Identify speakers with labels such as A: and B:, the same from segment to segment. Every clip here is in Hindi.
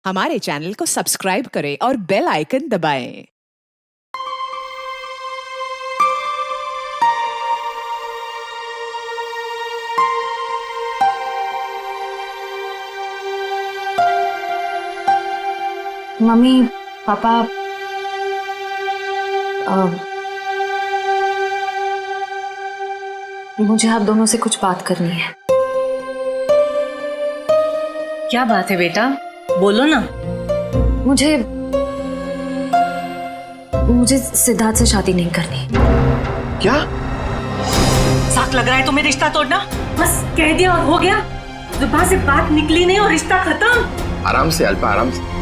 A: हमारे चैनल को सब्सक्राइब करें और बेल आइकन दबाएं।
B: मम्मी पापा मुझे आप दोनों से कुछ बात करनी है।
C: क्या बात है बेटा, बोलो ना।
B: मुझे सिद्धार्थ से शादी नहीं करनी।
D: क्या?
C: साथ लग रहा है तुम्हें रिश्ता तोड़ना? बस कह दिया और हो गया, जुबान से बात निकली नहीं और रिश्ता खत्म।
D: आराम से अल्पा, आराम से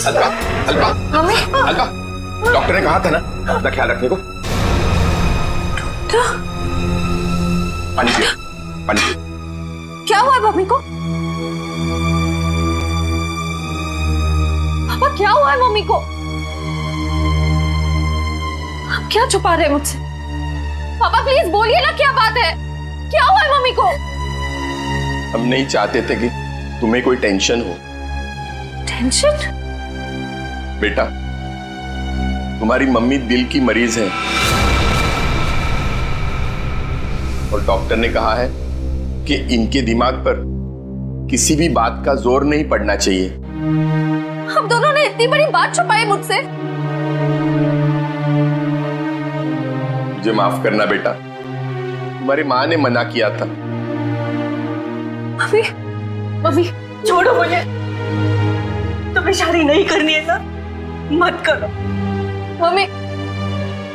D: अल्पा, अल्पा,
B: मम्मी
D: अल्पा, डॉक्टर ने कहा था ना अपना ख्याल रखने को। पानी पियो, पानी पियो।
B: क्या हुआ है मम्मी को? पापा क्या हुआ है मम्मी को? आप क्या छुपा रहे हैं मुझसे? पापा प्लीज बोलिए ना, क्या बात है? क्या हुआ है मम्मी को?
D: हम नहीं चाहते थे कि तुम्हें कोई टेंशन हो।
B: टेंशन?
D: बेटा, तुम्हारी मम्मी दिल की मरीज है और डॉक्टर ने कहा है कि इनके दिमाग पर किसी भी बात का जोर नहीं पड़ना चाहिए।
B: हम दोनों ने इतनी बड़ी बात छुपाई मुझसे।
D: मुझे माफ करना बेटा, तुम्हारी माँ ने मना किया था।
B: मम्मी मम्मी
C: छोड़ो मुझे, तुम्हें शादी नहीं करनी है ना, मत करो।
B: Mummy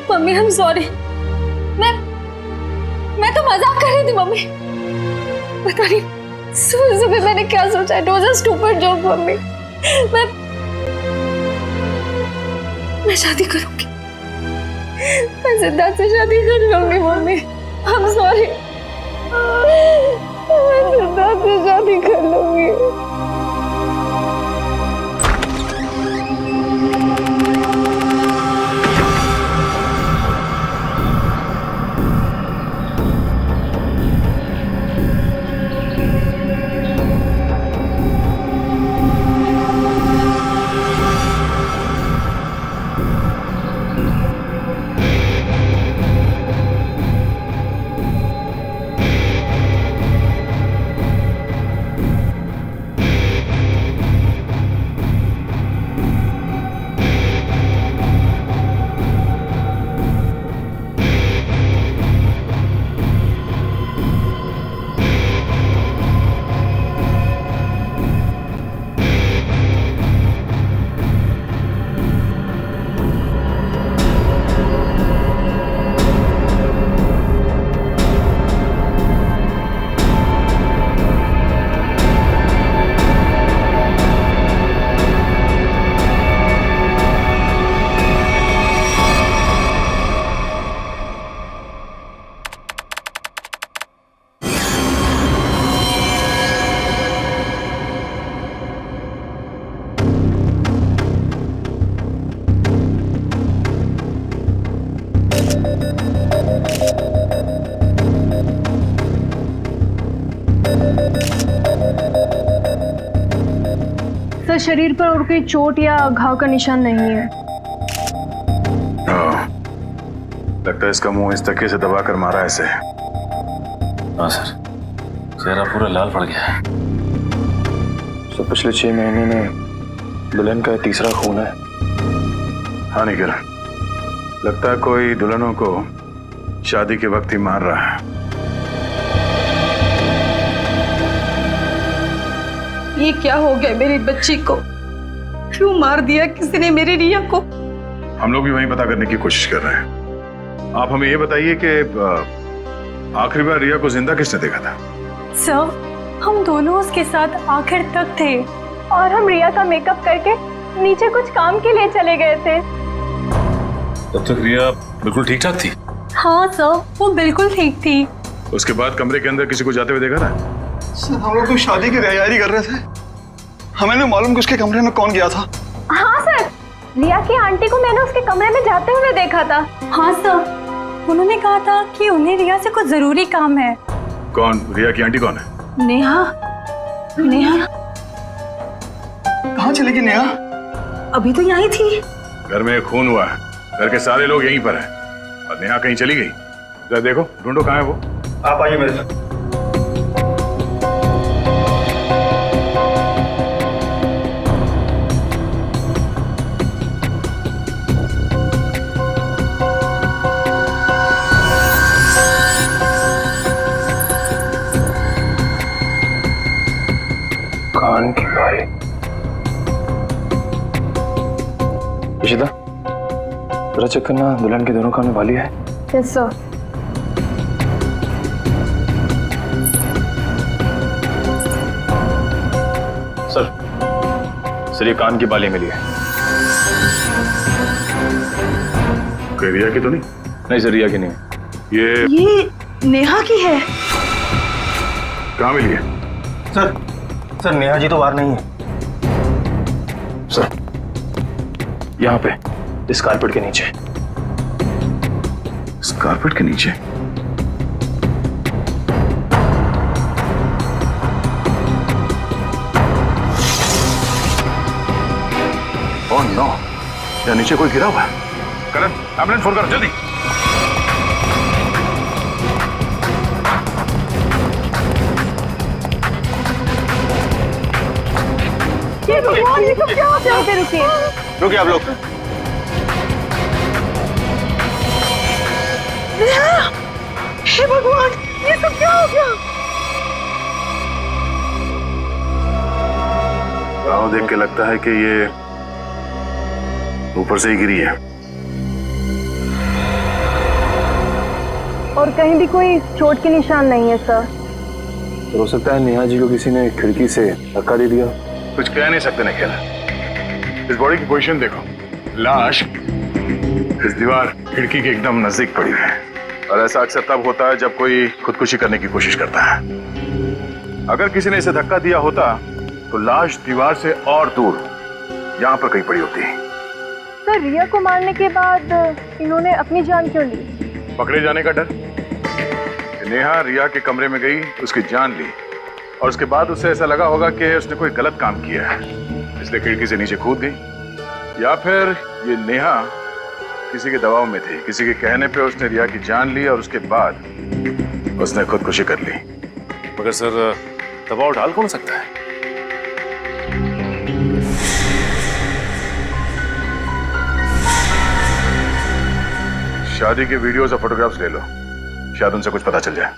B: mummy I'm sorry। मैं तो मजाक कर रही थी मम्मी। पता नहीं सुबह सुबह मैंने क्या सोचा। It was a stupid joke mummy. मैं शादी करूंगी, मैं सिद्धार्थ से शादी कर लूंगी मम्मी। I'm sorry। मैं सिद्धार्थ से शादी कर लूंगी।
E: सर, शरीर पर और कोई चोट या घाव का निशान नहीं है।
F: लगता है इसका मुंह इस तकिए से दबाकर मारा है इसे।
G: हाँ सर, चेहरा पूरा लाल पड़ गया है।
F: तो पिछले 6 महीने में दुल्हन का तीसरा खून है। हाँ निखिल, लगता है कोई दुल्हनों को शादी के वक्त ही मार रहा है।
E: ये क्या हो गया मेरी बच्ची को? क्यों मार दिया किसी ने मेरी रिया को?
F: हम लोग भी वही पता करने की कोशिश कर रहे हैं। आप हमें ये बताइए कि आखिरी बार रिया को जिंदा किसने देखा था?
E: सर, हम दोनों उसके साथ आखिर तक थे और हम रिया का मेकअप करके नीचे कुछ काम के लिए चले गए थे।
G: तब तक रिया बिल्कुल ठीक ठाक थी?
E: हाँ सर, वो बिल्कुल ठीक थी।
F: उसके बाद कमरे के अंदर किसी को जाते हुए देखा था?
H: सर, हम लोग तो शादी की तैयारी कर रहे थे, हमें नहीं मालूम कि उसके कमरे में कौन गया था।
E: हाँ सर, रिया की आंटी को मैंने उसके कमरे में जाते हुए देखा था। हाँ सर, उन्होंने कहा था कि उन्हें रिया से कुछ जरूरी काम है।
F: कौन? रिया की आंटी कौन है?
E: नेहा।
B: नेहा
H: कहाँ चलेगी नेहा?
B: अभी तो यहाँ ही थी।
F: घर में खून हुआ है, घर के सारे लोग यहीं पर हैं और नेहा कहीं चली गई। जरा देखो, ढूंढो कहाँ है वो।
H: आप आइए मेरे साथ।
F: कान की बाली। इशिता, जरा चेक करना दुल्हन के दोनों कान में बाली है।
E: Yes sir.
F: सर ये कान की बाली मिली है। कोई रिया की तो नहीं? नहीं सर, रिया की नहीं है।
B: ये नेहा की है।
F: कहाँ मिली है?
H: सर नेहा जी तो बाहर नहीं है।
F: सर यहाँ पे इस कारपेट के नीचे। इस कारपेट के नीचे? ओह नो, यहाँ नीचे कोई गिरा हुआ है। करण, एम्बुलेंस फोन करो जल्दी।
E: ये भगवान, ये सब क्या हो गया? रुकिए।
H: रुकिए आप लोग।
B: हे भगवान, ये सब क्या हो गया?
F: गाँव देख के लगता है कि ये ऊपर से ही गिरी है।
E: और कहीं भी कोई चोट के निशान नहीं है सर।
F: तो हो सकता है नेहा जी को किसी ने खिड़की से धक्का दे दिया। कुछ कह नहीं सकते निखिल। इस बॉडी की पोजीशन देखो, लाश इस दीवार खिड़की के एकदम नजदीक पड़ी है। और ऐसा अक्सर तब होता है जब कोई खुदकुशी करने की कोशिश करता है। अगर किसी ने इसे धक्का दिया होता तो लाश दीवार से और दूर यहाँ पर कहीं पड़ी होती।
E: सर रिया को मारने के बाद इन्होंने अपनी जान क्यों ली?
F: पकड़े जाने का डर। नेहा रिया के कमरे में गई, उसकी जान ली और उसके बाद उसे ऐसा लगा होगा कि उसने कोई गलत काम किया है, इसलिए खिड़की से नीचे कूद गई। या फिर ये नेहा किसी के दबाव में थी, किसी के कहने पे उसने रिया की जान ली और उसके बाद उसने खुदकुशी कर ली।
G: मगर सर दबाव डाल कौन सकता है?
F: शादी के वीडियोस और फोटोग्राफ्स ले लो, शायद उनसे कुछ पता चल जाए।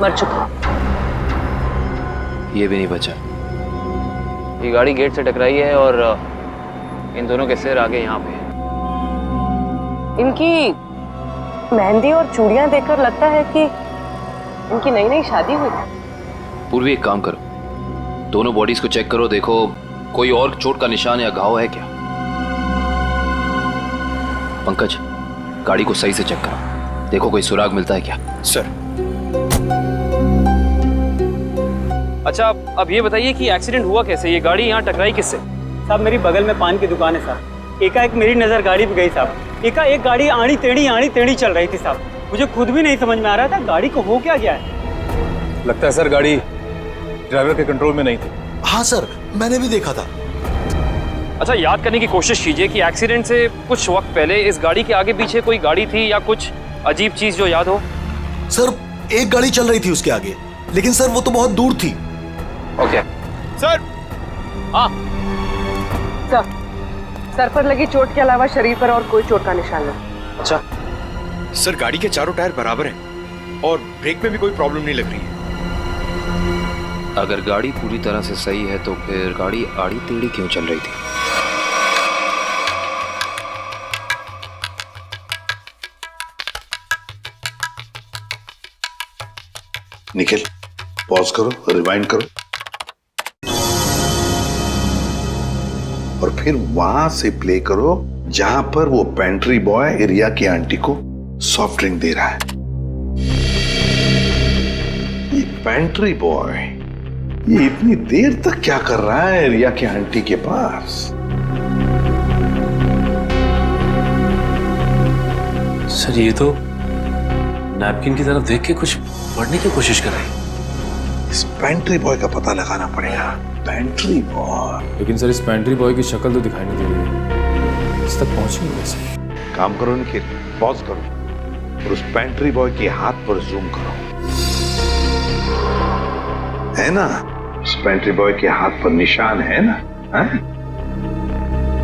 C: मर चुका।
I: ये भी नहीं बचा। ये गाड़ी गेट से टकराई है और इन दोनों के सिर आगे यहाँ पे है।
C: इनकी मेहंदी और चूड़ियां देखकर लगता है कि इनकी नई नई शादी हुई।
I: पूर्वी एक काम करो, दोनों बॉडीज को चेक करो, देखो कोई और चोट का निशान या घाव है क्या। पंकज, गाड़ी को सही से चेक करो, देखो कोई सुराग मिलता है क्या।
G: सर। अच्छा अब ये बताइए कि एक्सीडेंट हुआ कैसे? ये गाड़ी यहाँ टकराई किससे?
J: साहब मेरी बगल में पान की दुकान है साहब। एकाएक मेरी नज़र गाड़ी पे गई साहब। एकाएक गाड़ी आड़ी टेढ़ी चल रही थी साहब। मुझे खुद भी नहीं समझ में आ रहा था गाड़ी को हो क्या गया है।
G: लगता है सर गाड़ी ड्राइवर के कंट्रोल में नहीं थी।
K: हाँ सर, मैंने भी देखा था।
G: अच्छा याद करने की कोशिश कीजिए कि एक्सीडेंट से कुछ वक्त पहले इस गाड़ी के आगे पीछे कोई गाड़ी थी या कुछ अजीब चीज जो याद हो।
K: सर एक गाड़ी चल रही थी उसके आगे, लेकिन सर वो तो बहुत दूर थी।
G: Okay sir. हाँ
C: सर पर लगी चोट के अलावा शरीर पर और कोई चोट का निशान नहीं।
G: अच्छा
K: सर गाड़ी के चारों टायर बराबर हैं और ब्रेक में भी कोई प्रॉब्लम नहीं लग रही है।
I: अगर गाड़ी पूरी तरह से सही है तो फिर गाड़ी आड़ी टेढ़ी क्यों चल रही थी?
L: निखिल पॉज करो, रिवाइंड करो। फिर वहां से प्ले करो जहां पर वो पेंट्री बॉय एरिया की आंटी को सॉफ्ट ड्रिंक दे रहा है। ये पेंट्री बॉय ये इतनी देर तक क्या कर रहा है एरिया की आंटी के पास?
M: सर ये तो नैपकिन की तरफ देख के कुछ पढ़ने की कोशिश कर रहे हैं।
L: इस पेंट्री बॉय का पता लगाना पड़ेगा। Pantry boy.
M: लेकिन सर इस पेंट्री बॉय की शक्ल तो दिखाई नहीं दे रही है। इस तक पहुंचेंगे कैसे?
L: काम करो निखिल, पॉज करो और उस पेंट्री बॉय के हाथ पर जूम करो। है ना, उस पेंट्री बॉय के हाथ पर निशान है ना? है?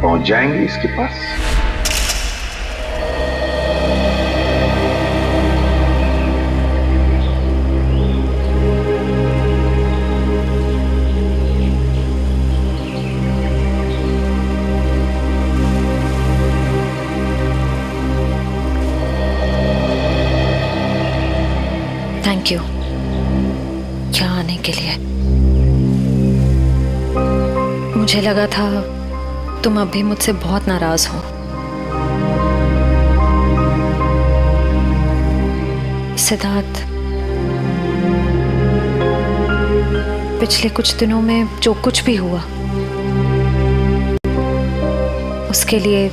L: पहुंच जाएंगे इसके पास।
B: थैंक यू यहाँ आने के लिए। मुझे लगा था तुम अब भी मुझसे बहुत नाराज हो। सिद्धार्थ, पिछले कुछ दिनों में जो कुछ भी हुआ उसके लिए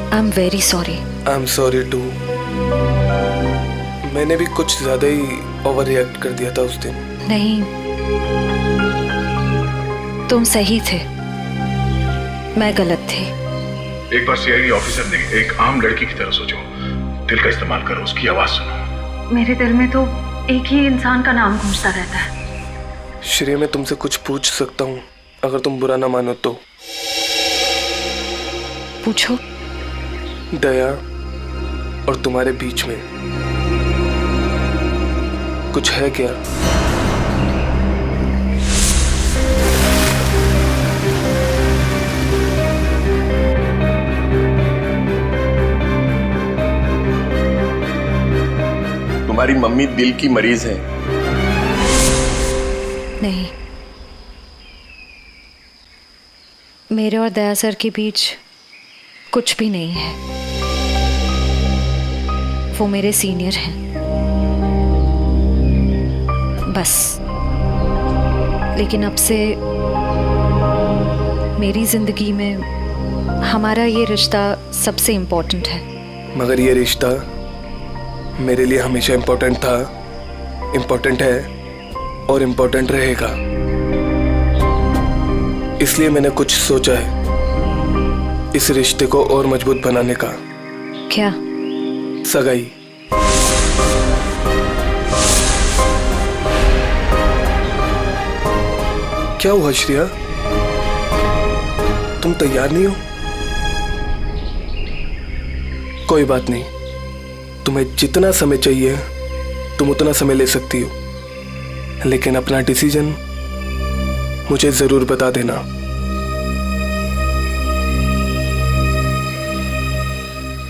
B: I am very sorry.
N: I am sorry too. मैंने भी कुछ ज्यादा ही ओवर रिएक्ट कर दिया था उस दिन।
B: नहीं, तुम सही थे, मैं गलत थी।
F: एक बार सीआईडी ऑफिसर ने एक आम लड़की की तरह सोचो, दिल का इस्तेमाल करो, उसकी आवाज सुनो।
E: मेरे दिल में तो एक ही इंसान का नाम गूंजता रहता है।
N: श्रेय, मैं तुमसे कुछ पूछ सकता हूँ अगर तुम बुरा ना मानो तो?
B: पूछो।
N: दया और तुम्हारे बीच में कुछ है क्या?
D: तुम्हारी मम्मी दिल की मरीज है।
B: नहीं, मेरे और दया सर के बीच कुछ भी नहीं है। वो मेरे सीनियर हैं, बस। लेकिन अब से मेरी जिंदगी में हमारा ये रिश्ता सबसे इम्पोर्टेंट है।
N: मगर ये रिश्ता मेरे लिए हमेशा इम्पोर्टेंट था, इम्पोर्टेंट है और इम्पोर्टेंट रहेगा। इसलिए मैंने कुछ सोचा है इस रिश्ते को और मजबूत बनाने का।
B: क्या?
N: सगाई। क्या हुआ श्रेया, तुम तैयार नहीं हो? कोई बात नहीं, तुम्हें जितना समय चाहिए तुम उतना समय ले सकती हो, लेकिन अपना डिसीजन मुझे जरूर बता देना।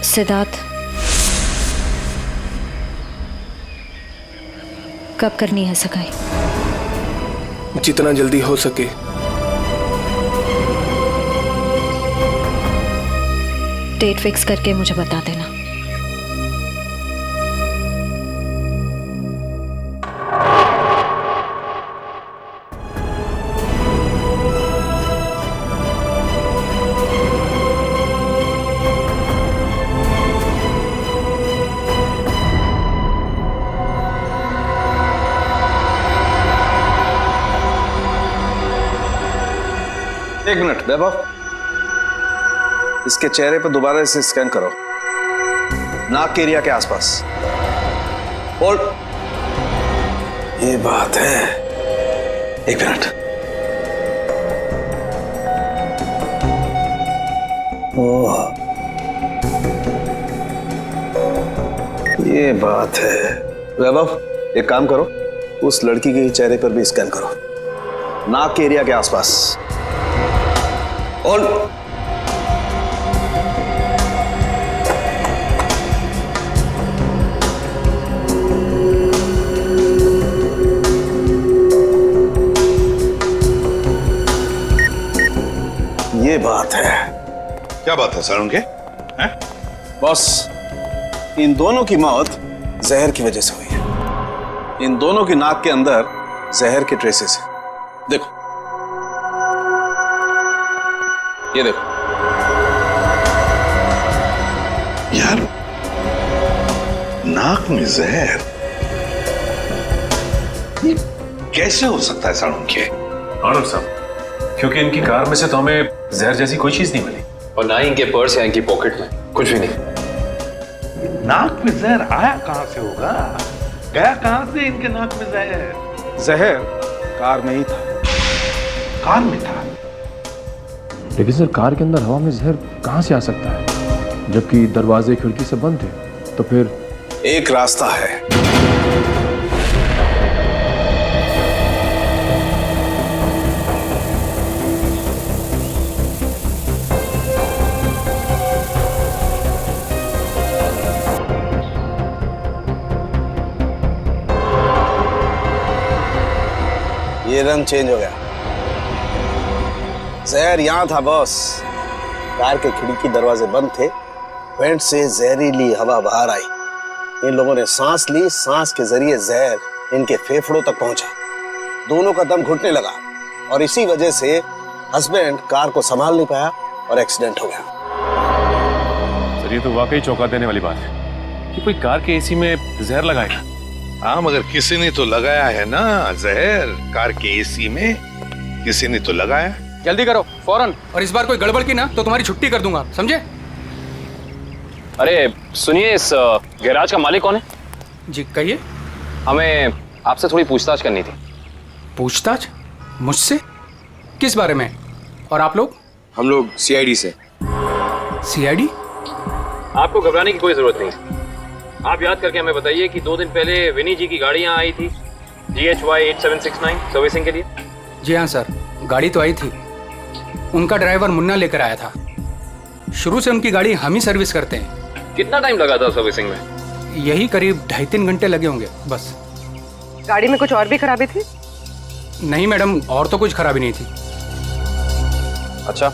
B: सिद्धार्थ, कब करनी है सगाई?
N: जितना जल्दी हो सके।
B: डेट फिक्स करके मुझे बता देना।
O: एक मिनट वैभव, इसके चेहरे पर दोबारा इसे स्कैन करो, नाक के एरिया के आसपास। होल्ड।
N: ये बात है।
O: एक मिनट। ओह, ये बात है। वैभव, एक काम करो, उस लड़की के चेहरे पर भी स्कैन करो, नाक के एरिया के आसपास। होल्ड। ये बात है।
L: क्या बात है सर उनके?
O: बॉस, इन दोनों की मौत जहर की वजह से हुई है। इन दोनों की नाक के अंदर जहर के ट्रेसेस हैं। देखो, ये देखो।
L: यार, नाक में जहर ये कैसे हो सकता है सर उनके?
M: आनंद साहब, क्योंकि इनकी कार में से तो हमें जहर जैसी कोई चीज नहीं मिली,
I: और ना ही इनके पर्स या इनकी पॉकेट में कुछ भी नहीं।
L: नाक में जहर आया कहां से होगा? गया कहां से इनके नाक में जहर?
O: जहर कार में ही था।
L: कार में था?
P: लेकिन सर, कार के अंदर हवा में जहर कहां से आ सकता है, जबकि दरवाजे खिड़की सब बंद थे? तो फिर
O: एक रास्ता है। ये रंग चेंज हो गया। जहर यहां था बॉस। कार के खिड़की दरवाजे बंद थे, वेंट से जहरीली हवा बाहर आई। इन लोगों ने सांस ली, सांस के जरिए जहर इनके फेफड़ों तक पहुंचा। दोनों का दम घुटने लगा और इसी वजह से हस्बैंड कार को संभाल नहीं पाया और एक्सीडेंट हो गया।
M: सर, ये तो वाकई चौंका देने वाली बात है कि कोई कार के एसी में जहर लगाएगा।
L: हाँ, मगर किसी ने तो लगाया है ना जहर। कार के एसी में किसी ने तो लगाया।
Q: जल्दी करो फौरन, और इस बार कोई गड़बड़ की ना तो तुम्हारी छुट्टी कर दूंगा, समझे?
G: अरे सुनिए, इस गैराज का मालिक कौन है?
Q: जी कहिए।
G: हमें आपसे थोड़ी पूछताछ करनी थी।
Q: पूछताछ? मुझसे? किस बारे में? और आप लोग?
K: हम लोग सीआईडी से।
Q: सीआईडी?
G: आपको घबराने की कोई जरूरत नहीं है। आप याद करके हमें बताइए कि 2 दिन पहले विनी जी की गाड़ी यहाँ आई थी GHY 8769 सर्विसिंग के लिए।
Q: जी हाँ सर, गाड़ी तो आई थी। उनका ड्राइवर मुन्ना लेकर आया था। शुरू से उनकी गाड़ी हम ही सर्विस करते हैं।
G: कितना टाइम लगा था सर्विसिंग में?
Q: यही करीब 2.5-3 घंटे लगे होंगे बस।
C: गाड़ी में कुछ और भी खराबी थी?
Q: नहीं मैडम, और तो कुछ खराबी नहीं थी।
G: अच्छा,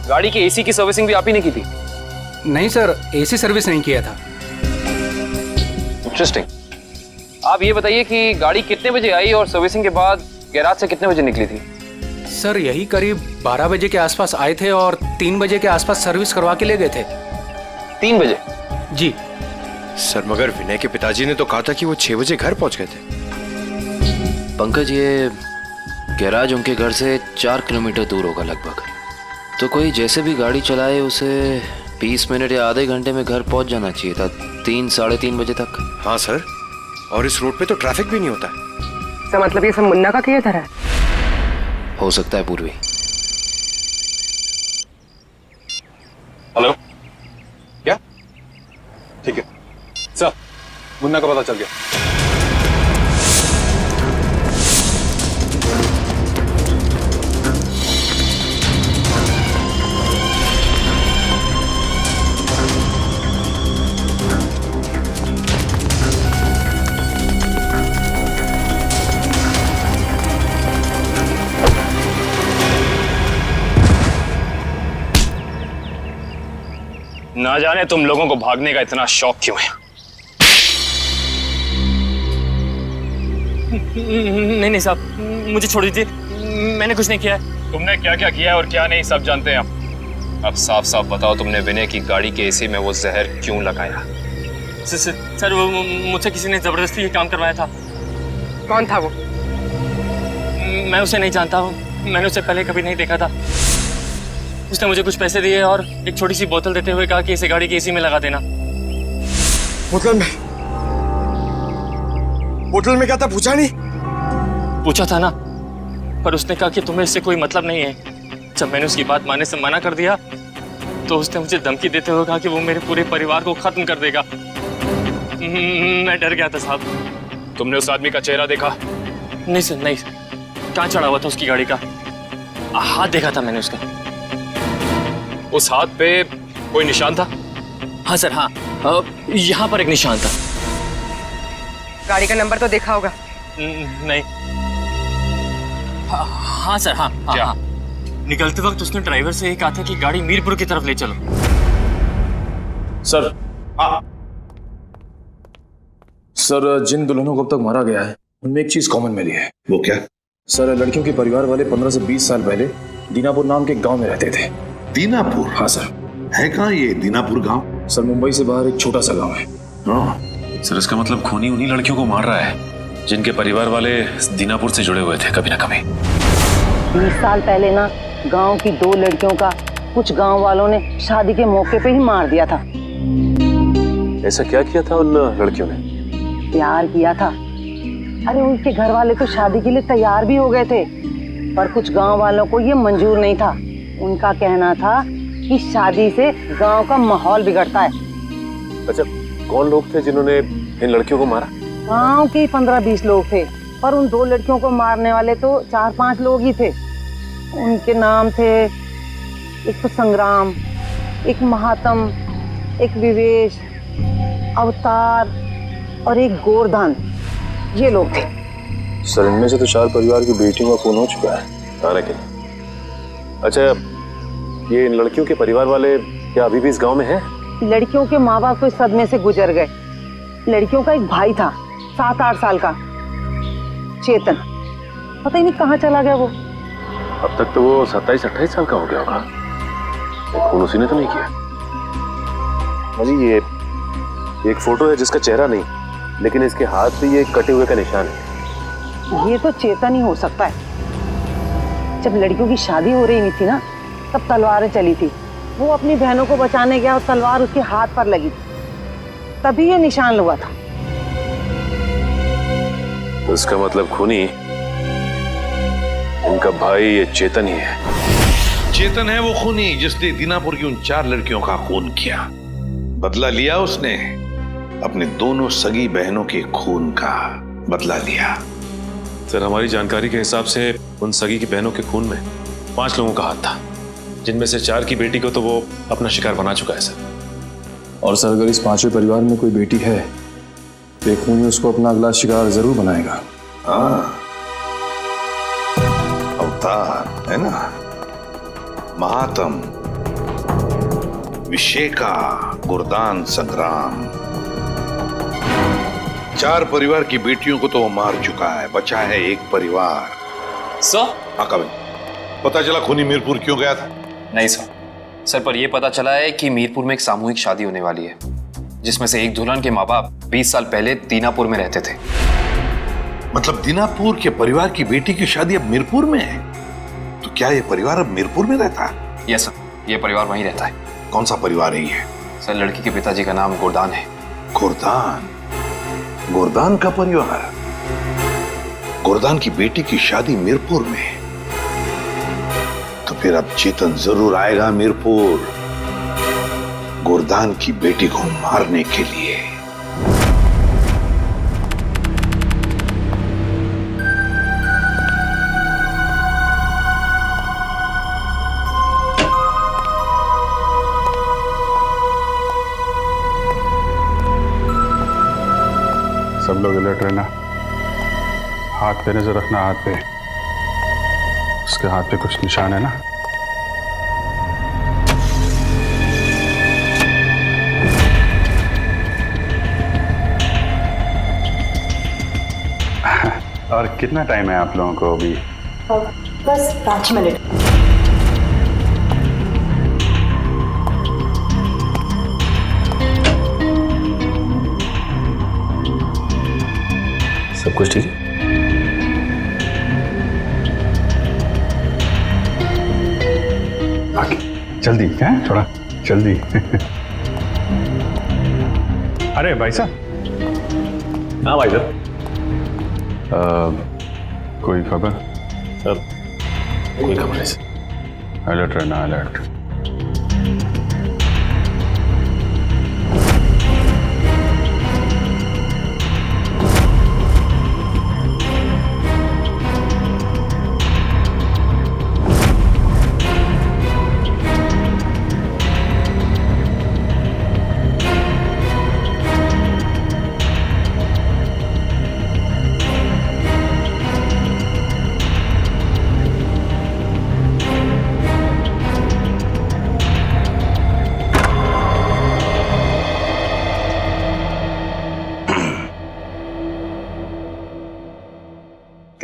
G: गाड़ी की एसी की सर्विसिंग भी आप ही ने की थी?
Q: नहीं सर, एसी सर्विस नहीं किया था।
G: इंटरेस्टिंग। आप ये बताइए कि गाड़ी कितने बजे आई और सर्विसिंग के बाद गैराज से कितने बजे निकली थी?
Q: सर यही करीब 12 बजे के आसपास आए थे और 3 बजे के आसपास सर्विस करवा के ले गए थे।
G: 3 बजे?
Q: जी
K: सर, मगर विनय के पिताजी ने तो कहा था कि वो 6 बजे घर पहुंच गए थे।
I: पंकज, ये गैराज उनके घर से 4 किलोमीटर दूर होगा लगभग। तो कोई जैसे भी गाड़ी चलाए उसे 20 मिनट या आधे घंटे में घर पहुंच जाना चाहिए था, 3-3:30 बजे तक।
K: हाँ सर, और इस रोड पे तो ट्रैफिक भी नहीं होता।
C: तो मतलब ये सब मुन्ना का किया था?
I: हो सकता है पूर्वी।
K: हेलो, क्या? ठीक है सर, मुन्ना का पता चल गया।
G: ना जाने तुम लोगों को भागने का इतना शौक क्यों है।
R: नहीं साहब, मुझे छोड़ दीजिए, मैंने कुछ नहीं किया है।
G: तुमने क्या क्या किया है और क्या नहीं सब जानते हैं हम। अब साफ साफ बताओ, तुमने विनय की गाड़ी के एसी में वो जहर क्यों लगाया?
R: सर वो मुझसे किसी ने जबरदस्ती ये काम करवाया था।
C: कौन था वो?
R: मैं उसे नहीं जानता हूँ, मैंने उसे पहले कभी नहीं देखा था। उसने मुझे कुछ पैसे दिए और एक छोटी सी बोतल देते हुए कहा कि इसे गाड़ी की एसी में लगा देना।
K: बोतल में क्या था पूछा नहीं?
R: पूछा था ना, पर उसने कहा कि तुम्हें इससे कोई मतलब नहीं है। जब मैंने उसकी बात मानने से मना कर दिया तो उसने मुझे धमकी देते हुए कहा कि वो मेरे पूरे परिवार को खत्म कर देगा। मैं डर गया था साहब।
G: तुमने उस आदमी का चेहरा देखा?
R: नहीं सर, नहीं। कहाँ चढ़ा हुआ था उसकी गाड़ी का? हाथ देखा था मैंने उसका।
G: उस हाथ पे कोई निशान था?
R: हाँ सर, हाँ, यहाँ पर एक निशान था।
C: गाड़ी का नंबर तो देखा होगा?
R: नहीं। हाँ सर, हाँ।
G: क्या?
R: हाँ। निकलते वक्त उसने ड्राइवर से ये कहा था कि गाड़ी मीरपुर की तरफ ले चलो।
P: सर सर, जिन दुल्हनों को अब तक मारा गया है उनमें एक चीज कॉमन मिली है।
L: वो क्या?
P: सर, लड़कियों के परिवार वाले 15 से 20 साल पहले दीनापुर नाम के गांव में रहते थे।
L: दीनापुर?
P: हाँ सर।
L: है कहाँ ये दीनापुर गांव?
P: सर, मुंबई से बाहर एक छोटा सा गांव है।
M: सर, इसका मतलब खूनी उन्हीं लड़कियों को मार रहा है जिनके परिवार वाले दीनापुर से जुड़े हुए थे कभी ना कभी।
S: 20 साल पहले ना गांव की 2 लड़कियों का कुछ गांव वालों ने शादी के मौके पे ही मार दिया था।
M: ऐसा क्या किया था उन लड़कियों ने?
S: प्यार किया था। अरे उनके घर वाले तो शादी के लिए तैयार भी हो गए थे, पर कुछ गांव वालों को ये मंजूर नहीं था। उनका कहना था कि शादी से गांव का माहौल बिगड़ता है।
M: अच्छा, कौन लोग थे जिन्होंने इन लड़कियों को मारा?
S: गांव के 15-20 लोग थे, पर उन 2 लड़कियों को मारने वाले तो 4-5 लोग ही थे। उनके नाम थे, एक तो संग्राम, एक महात्म, एक विवेश, अवतार और एक गोरधान। ये लोग थे।
P: सर, इनमें से तो 4 परिवार की बेटियों का खून हो चुका है।
M: हाँ, लेकिन अच्छा, ये इन लड़कियों के परिवार वाले क्या अभी भी इस गांव में हैं?
S: लड़कियों के माँ बाप तो इस सदमे से गुजर गए। लड़कियों का एक भाई था 7-8 साल का, चेतन। पता ही नहीं कहाँ चला गया वो।
M: अब तक तो वो 27-28 साल का हो गया होगा। खून उसी ने तो नहीं किया। अजी, ये एक फोटो है जिसका चेहरा नहीं, लेकिन इसके हाथ पे ये कटे हुए का निशान है।
S: ये तो चेतन ही हो सकता है। जब लड़कियों की शादी हो रही नहीं थी ना, तब तलवारें चली थी। वो अपनी बहनों को बचाने गया और तलवार उसके हाथ पर लगी, तभी ये निशान हुआ था।
M: तो इसका मतलब खूनी इनका भाई ये चेतन ही है।
L: चेतन है वो खूनी जिसने दीनापुर की उन 4 लड़कियों का खून किया। बदला लिया उसने, अपने दोनों सगी बहनों के खून का बदला लिया।
M: सर, हमारी जानकारी के हिसाब से उन सगी की बहनों के खून में 5 लोगों का हाथ था, जिनमें से 4 की बेटी को तो वो अपना शिकार बना चुका है सर।
P: और सर, अगर इस 5वें परिवार में कोई बेटी है तो एक खूनी उसको अपना अगला शिकार जरूर बनाएगा।
L: हाँ, अवतार है ना, महात्म, विशेका, गुरदान, संग्राम। 4 परिवार की बेटियों को तो वो मार चुका है, बचा है एक परिवार।
R: सर?
L: हाँ, कभी पता चला खूनी मीरपुर क्यों गया था?
I: नहीं सर, पर यह पता चला है कि मीरपुर में एक सामूहिक शादी होने वाली है, जिसमें से एक दुल्हन के माँ बाप 20 साल पहले दीनापुर में रहते थे।
L: मतलब दीनापुर के परिवार की बेटी की शादी अब मीरपुर में है? तो क्या ये परिवार अब मीरपुर में रहता है?
I: यस सर, ये परिवार वहीं रहता है।
L: कौन सा परिवार है ये?
I: सर, लड़की के पिताजी का नाम गोरदान है।
L: गोरदान? गोरदान का परिवार? गोरदान की बेटी की शादी मीरपुर में? तो फिर अब चेतन जरूर आएगा मीरपुर, गोरदान की बेटी को मारने के लिए।
T: सब लोग अलर्ट रहना, हाथ पे नजर रखना। हाथ पे, उसके हाथ पे कुछ निशान है ना? और कितना टाइम है आप लोगों को अभी?
E: बस 5 मिनट।
M: सब कुछ ठीक है?
T: जल्दी है, थोड़ा जल्दी। अरे भाई साहब।
M: हाँ भाई साहब।
T: कोई खबर?
M: कोई खबर नहीं सर।
T: अलर्ट रहना, अलर्ट।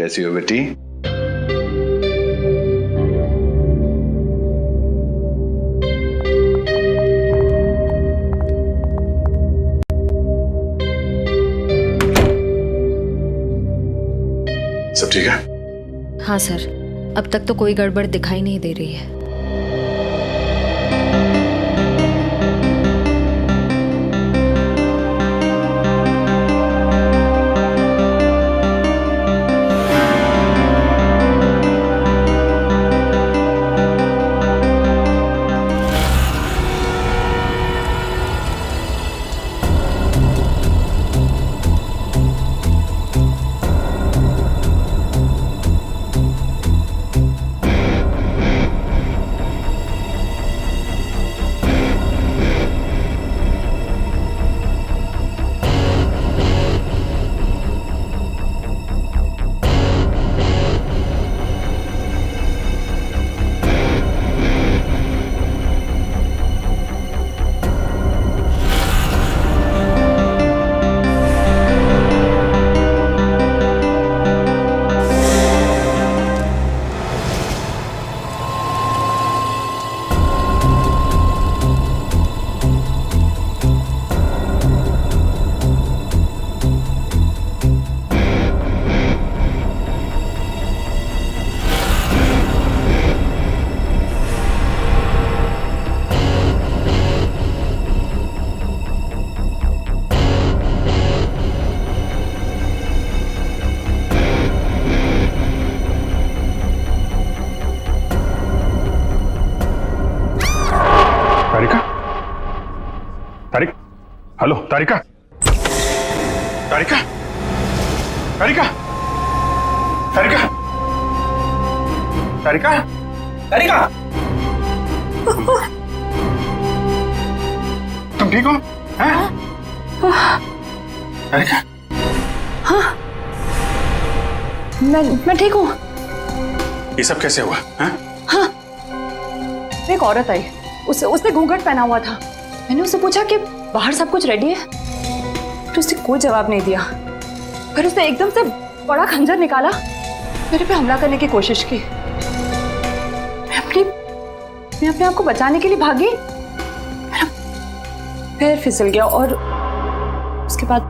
L: कैसी हो बेटी? सब ठीक है?
B: हाँ सर, अब तक तो कोई गड़बड़ दिखाई नहीं दे रही है।
T: हेलो तारिका, तारिका, तारिका, तारिका, तारिका, तारिका, तुम ठीक हो? हैं? तारिका?
E: हाँ, मैं ठीक हूँ।
T: ये सब कैसे हुआ? हैं?
E: हाँ, एक औरत आई, उसने घूंघट पहना हुआ था। मैंने उससे पूछा कि बाहर सब कुछ रेडी है, तो उसने कोई जवाब नहीं दिया। फिर उसने एकदम से बड़ा खंजर निकाला, मेरे पे हमला करने की कोशिश की। मैं अपने आप को बचाने के लिए भागी, पैर फिसल गया और उसके बाद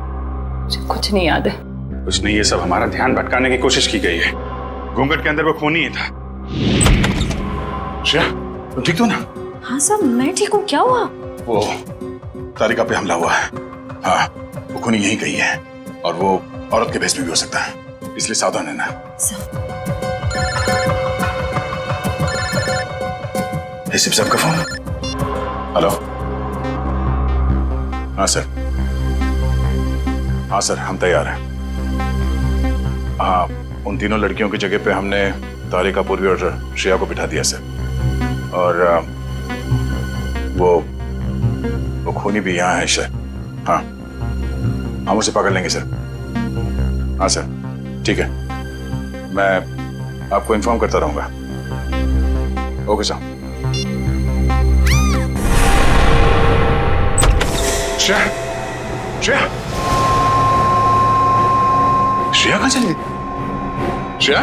E: मुझे कुछ नहीं याद है।
T: कुछ नहीं, ये सब हमारा ध्यान भटकाने की कोशिश की गई है। घूंघट के अंदर वो खून ही था। श्रेया, तुम ठीक हो ना?
E: हाँ सर, मैं ठीक हूँ। क्या हुआ?
T: वो तारिका पे हमला हुआ है। हाँ, वो खूनी यहीं कहीं है और वो औरत के भेष में भी हो सकता है, इसलिए सावधान रहना। शिव साहब का फोन। हेलो। हाँ सर, हाँ सर, हम तैयार हैं। हाँ, उन तीनों लड़कियों की जगह पे हमने तारिका, पूर्वी और श्रेया को बिठा दिया सर। और वो खूनी भी यहाँ है शायद। हाँ, हम उसे पकड़ लेंगे सर। हाँ सर, ठीक है, मैं आपको इन्फॉर्म करता रहूंगा। Okay sir. श्रेया, श्रेया, श्रेया कहाँ चली गई? श्रेया,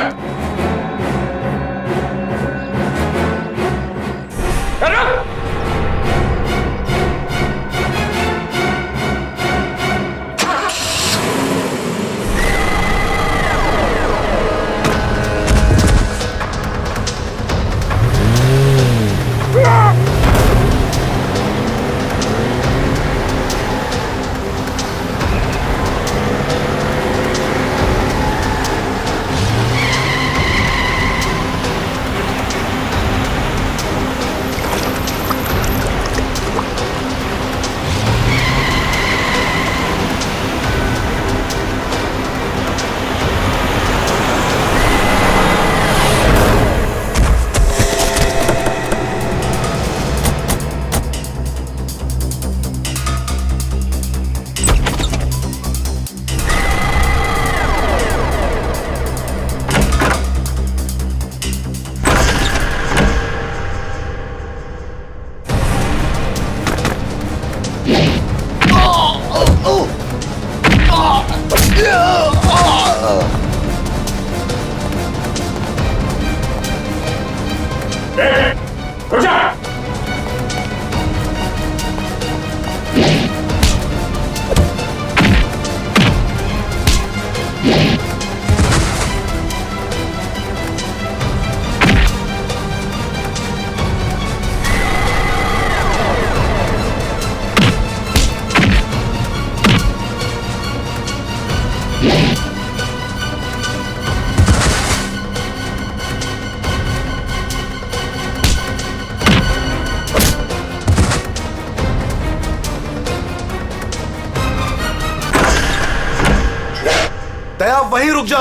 L: वहीं रुक जा,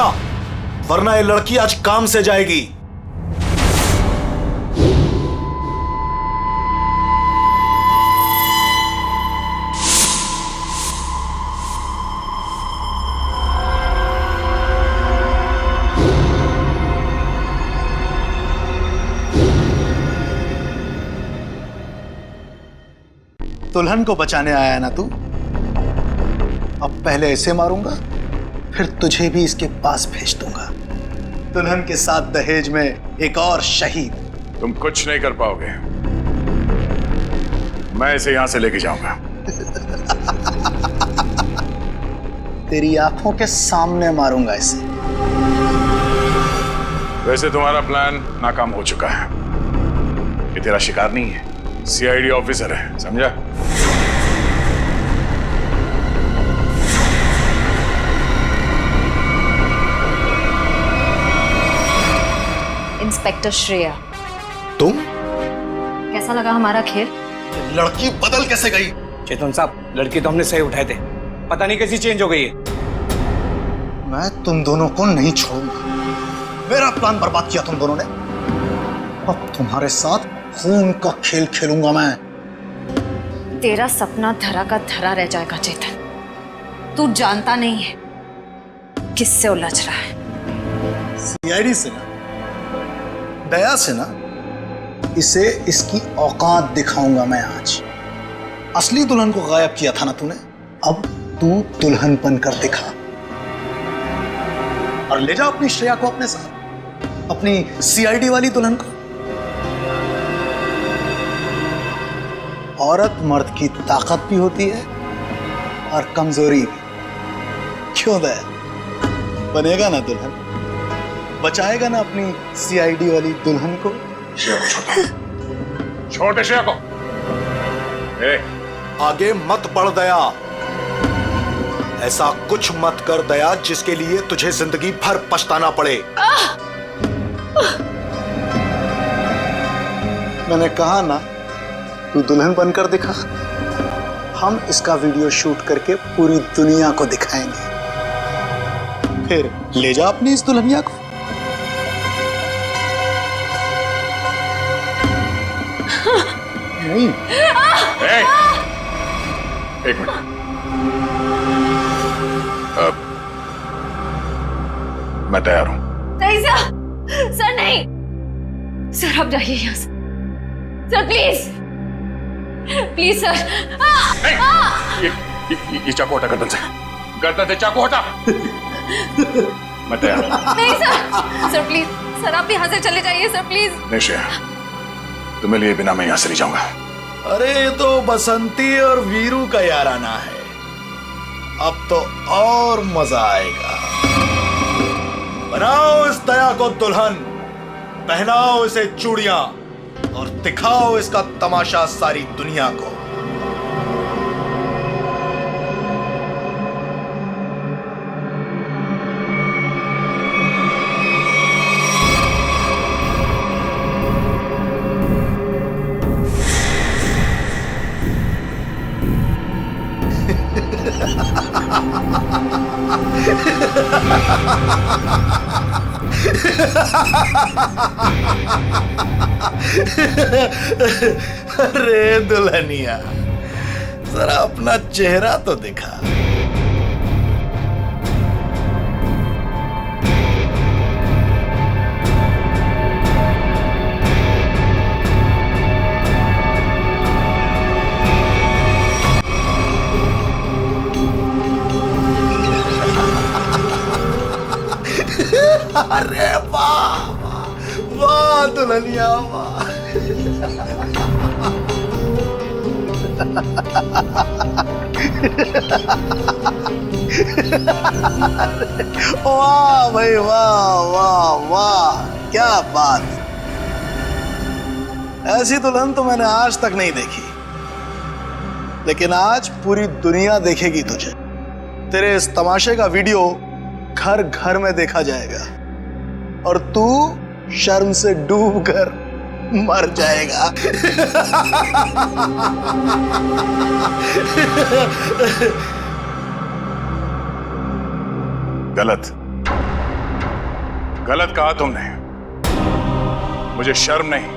L: वरना ये लड़की आज काम से जाएगी।
O: दुल्हन को बचाने आया ना तू? अब पहले ऐसे मारूंगा, फिर तुझे भी इसके पास भेज दूंगा। दुल्हन के साथ दहेज में एक और शहीद।
T: तुम कुछ नहीं कर पाओगे, मैं इसे यहां से लेके जाऊंगा।
O: तेरी आंखों के सामने मारूंगा इसे।
T: वैसे तुम्हारा प्लान नाकाम हो चुका है। ये तेरा शिकार नहीं है, सीआईडी ऑफिसर है, समझा?
B: इंस्पेक्टर श्रेया,
O: तुम?
B: कैसा लगा हमारा खेल?
O: लड़की बदल कैसे गई?
J: चेतन साहब, लड़की तो हमने सही उठाए थे, पता नहीं कैसी चेंज हो गई है।
O: मैं तुम दोनों को नहीं छोड़ूंगा। मेरा प्लान बर्बाद किया तुम दोनों ने, अब तुम्हारे साथ खून का खेल खेलूंगा मैं।
B: तेरा सपना धरा का धरा रह जाएगा चेतन। तू जानता नहीं है किससे उलझ रहा है।
O: सीआईडी से ना, दया से ना, इसे इसकी औकात दिखाऊंगा मैं आज। असली दुल्हन को गायब किया था ना तूने, अब तू दुल्हन बनकर दिखा और ले जा अपनी श्रेया को अपने साथ, अपनी सीआईडी वाली दुल्हन को। औरत मर्द की ताकत भी होती है और कमजोरी भी। क्यों दया? बनेगा ना दुल्हन? बचाएगा ना अपनी सीआईडी वाली दुल्हन को?
T: छोटे श्रेया को।
L: आगे मत बढ़ दया, ऐसा कुछ मत कर दया जिसके लिए तुझे जिंदगी भर पछताना पड़े।
O: मैंने कहा ना, तू दुल्हन बनकर दिखा। हम इसका वीडियो शूट करके पूरी दुनिया को दिखाएंगे, फिर ले जा अपनी इस दुल्हनिया को। नहीं।
T: एक मिनट, मैं तैयार हूं।
B: नहीं सर, सर नहीं, सर आप जाइए यहाँ से, सर प्लीज, प्लीज सर।
T: ये चाकू हटा गर्दन से, गर्दन से चाकू हटा। मैं तैयार हूं।
B: नहीं सर, सर प्लीज, सर आप यहाँ से चले जाइए सर प्लीज।
T: नहीं श्रेया, तुम्हें लिए बिना मैं यहां से नहीं जाऊंगा।
L: अरे ये तो बसंती और वीरू का याराना है, अब तो और मजा आएगा। बनाओ इस दया को दुल्हन, पहनाओ इसे चूड़ियां और दिखाओ इसका तमाशा सारी दुनिया को। अरे दुल्हनिया, जरा अपना चेहरा तो दिखा। अरे वाह वाह दुल्हनिया वाह। वाह भाई वाह वाह वाह, क्या बात। ऐसी दुल्हन तो मैंने आज तक नहीं देखी, लेकिन आज पूरी दुनिया देखेगी तुझे। तेरे इस तमाशे का वीडियो घर घर में देखा जाएगा और तू शर्म से डूब कर मर जाएगा।
T: गलत। गलत कहा तुमने। मुझे शर्म नहीं,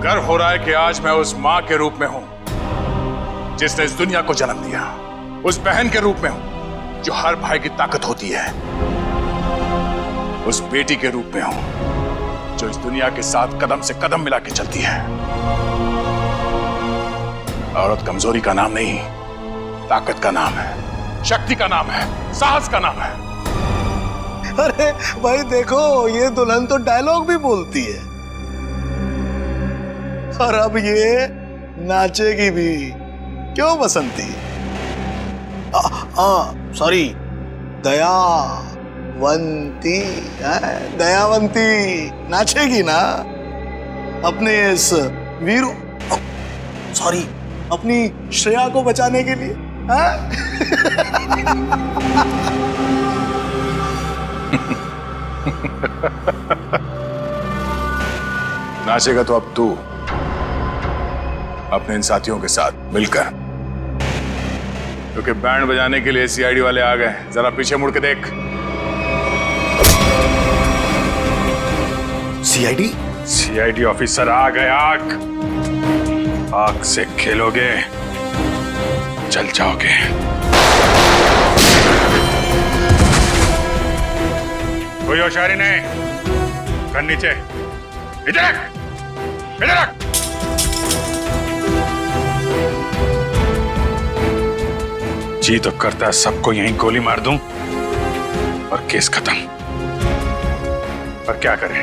T: गर्व हो रहा है कि आज मैं उस मां के रूप में हूं जिसने इस दुनिया को जन्म दिया, उस बहन के रूप में हूं जो हर भाई की ताकत होती है, उस बेटी के रूप में हूं जो इस दुनिया के साथ कदम से कदम मिला के चलती है। औरत कमजोरी का नाम नहीं, ताकत का नाम है, शक्ति का नाम है, साहस का नाम है।
O: अरे भाई देखो, ये दुल्हन तो डायलॉग भी बोलती है और अब ये नाचेगी भी। क्यों बसंती? सॉरी, दयावंती। दयावंती नाचेगी ना अपने इस वीरू, सॉरी, अपनी श्रेया को बचाने के लिए।
T: नाचेगा तो अब तू अपने इन साथियों के साथ मिलकर, क्योंकि बैंड बजाने के लिए सीआईडी वाले आ गए। जरा पीछे मुड़ के देख।
O: सीआईडी?
T: सीआईडी ऑफिसर आ गए। आग से खेलोगे, जल जाओगे। कोई होशियारी नहीं, कर नीचे, इधर रख, इधर रख। जी तो करता है सबको यहीं गोली मार दूं और केस खत्म, पर क्या करें,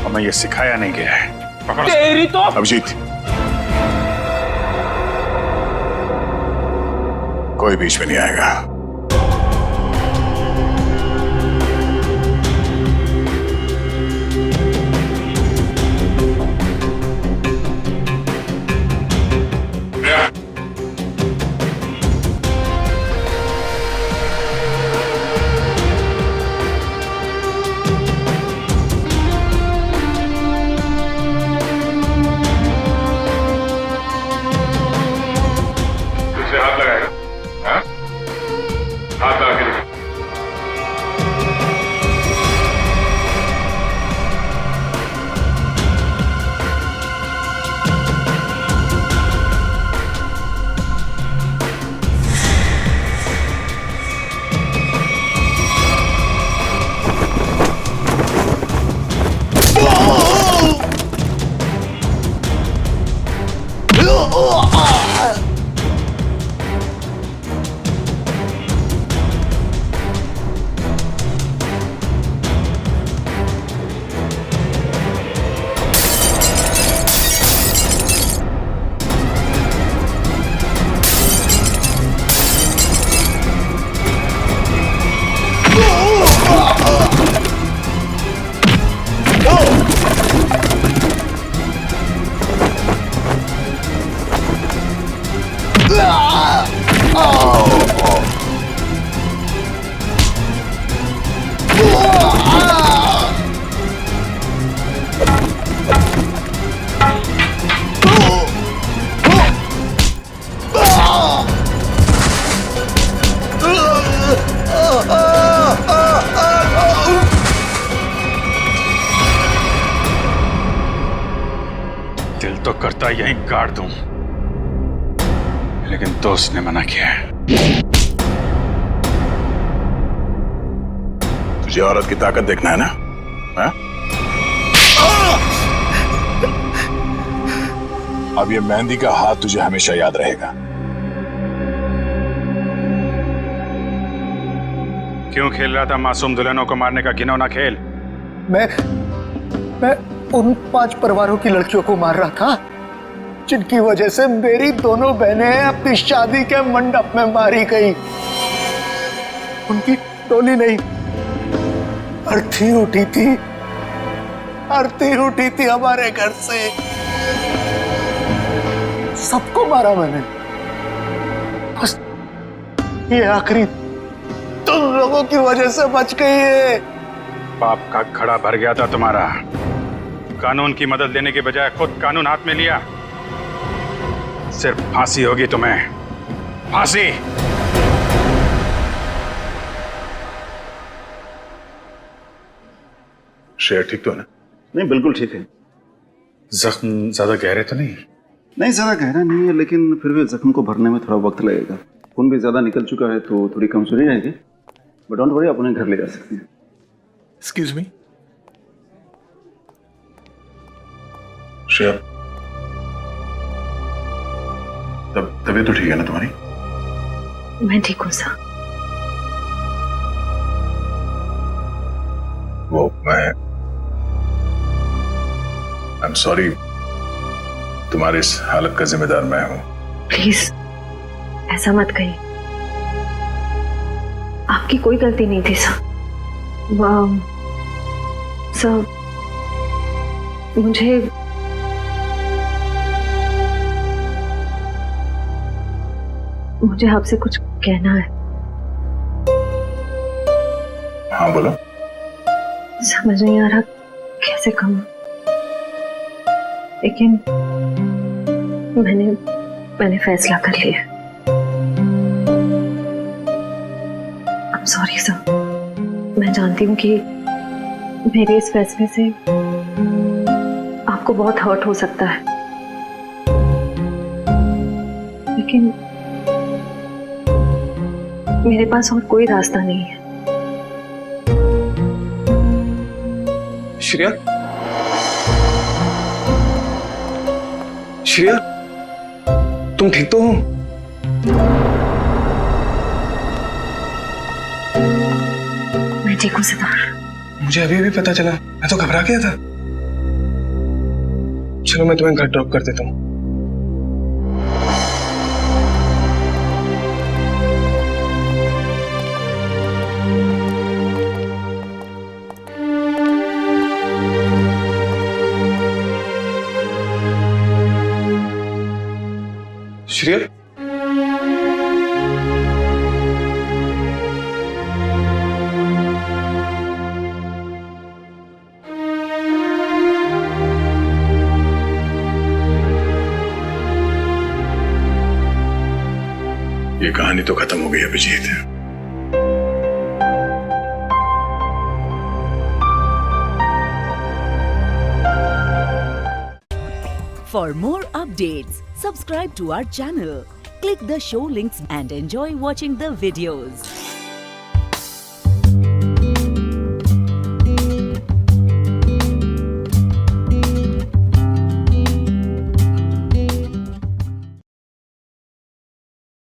T: हमें ये सिखाया नहीं गया है। पकड़ो
J: तेरी तो।
T: अभिजीत, कोई बीच में नहीं आएगा। दिल तो करता यहीं गाड़ दूं, लेकिन दोस्त ने मना किया है। तुझे औरत की ताकत देखना है ना? हा? अब ये मेहंदी का हाथ तुझे हमेशा याद रहेगा। क्यों खेल रहा था मासूम दुल्हनों को मारने का घिनौना खेल?
O: मैं उन 5 परिवारों की लड़कियों को मार रहा था जिनकी वजह से मेरी दोनों बहनें अपनी शादी के मंडप में मारी गई। उनकी टोली नहीं, अर्थी उठी थी, अर्थी उठी थी हमारे घर से। सबको मारा मैंने, बस ये आखिरी तुम लोगों की वजह से बच गई है।
T: पाप का घड़ा भर गया था तुम्हारा। कानून की मदद लेने के बजाय खुद कानून हाथ में लिया। सिर्फ फांसी होगी तुम्हें, फांसी। श्रेया ठीक तो है ना?
H: नहीं, बिल्कुल ठीक है।
T: जख्म ज्यादा गहरे तो नहीं?
H: नहीं, ज्यादा गहरा नहीं है, लेकिन फिर भी जख्म को भरने में थोड़ा वक्त लगेगा। खून भी ज्यादा निकल चुका है तो थोड़ी कमजोरी रहेगी, बट डोंट वरी, अपने घर ले जा सकते हैं।
T: एक्सक्यूज मी श्रेया, तबीयत तो ठीक है ना तुम्हारी?
B: मैं ठीक हूँ सर।
T: वो मैं आई एम सॉरी, तुम्हारी इस हालत का जिम्मेदार मैं हूं।
B: प्लीज ऐसा मत कहिए, आपकी कोई गलती नहीं थी सर। सर मुझे आपसे कुछ कहना है।
T: हाँ बोलो।
B: समझ नहीं आ रहा कैसे कहूं, लेकिन मैंने फैसला कर लिया। I'm sorry सर, मैं जानती हूँ कि मेरे इस फैसले से आपको बहुत हर्ट हो सकता है, लेकिन मेरे पास और कोई रास्ता नहीं है।
N: श्रेया, श्रेया, तुम ठीक तो हो?
B: मैं ठीक हूँ सिद्धार्थ।
N: मुझे अभी भी पता चला, मैं तो घबरा गया था। चलो मैं तुम्हें घर ड्रॉप कर देता हूँ। श्रेया,
T: ये कहानी तो खत्म हो गई Abhijit.
A: For more updates, subscribe to our channel, click the show links and enjoy watching the videos.